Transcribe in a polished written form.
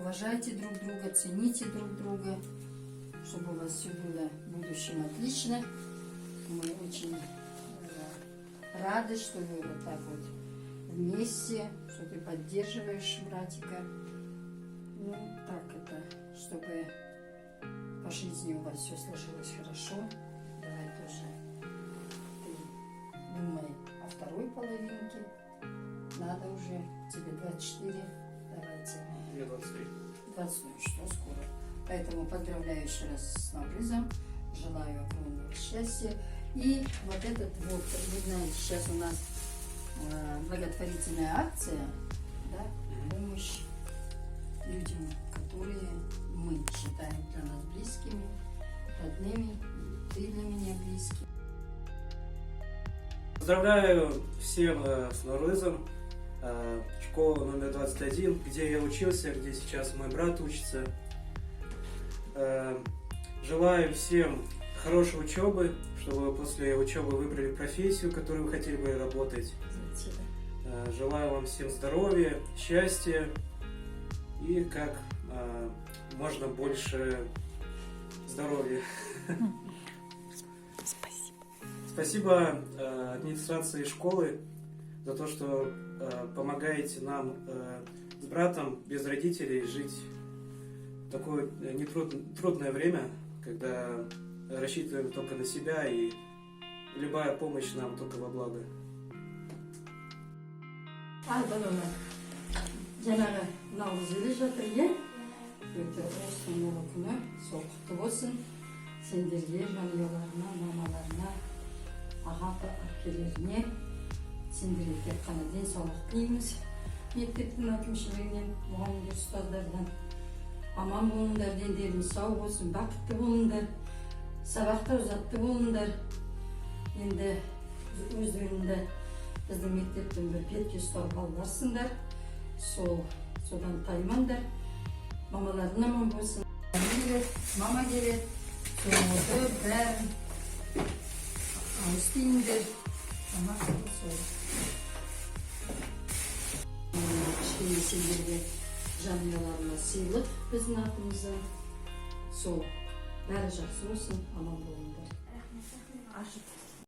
уважайте друг друга, цените друг друга, чтобы у вас все было в будущем отлично. Мы очень рады, что вы вот так вот вместе, что ты поддерживаешь братика. Ну, так это, чтобы по жизни у вас все сложилось хорошо. Давай тоже ты думай о второй половинке. Надо уже, тебе 24, давайте. Мне 23. 20, ну что, скоро. Поэтому поздравляю еще раз с Наврузом, желаю огромного счастья. И вот этот вот, вы знаете, сейчас у нас благотворительная акция, да, помощь людям, которые мы считаем для нас близкими, родными, и ты для меня близкий. Поздравляю всем с Наврузом, школа номер 21, где я учился, где сейчас мой брат учится. Желаю всем хорошей учебы, чтобы вы после учебы выбрали профессию, которую вы хотели бы работать. Желаю вам всем здоровья, счастья и как можно больше здоровья. Спасибо. Спасибо администрации школы за то, что помогаете нам с братом без родителей жить в такое трудное время, когда рассчитываем только на себя, и любая помощь нам только во благо. Жаңағы наурыз келе жатыр, иә? Өте осының ұлы күні, сол құтты болсын. Сендерге, жанұяларына, мамаларына, аға әпкелеріне, сендерге тек қана денсаулық тілейміз. Мектептің әкімшілігінен, мұғалімдер, ұстаздардан аман болыңдар, дендеріңіз сау болсын, бақытты болыңдар, сабақта ұзатты болыңдар. Енді өздерінде біздің мектептен бір бетке ұстап балаларсыңдар. Содан таймаңдар. Мамалардың аман болсын. Мама келеді. Соңғы бәрін ауыстайыңдар. Мама сол. Кішкене сендерге жанұяларына сыйлық біздің атымыздан. Сол. Бәрі жақсы болсын, аман болыңдар. Ашып.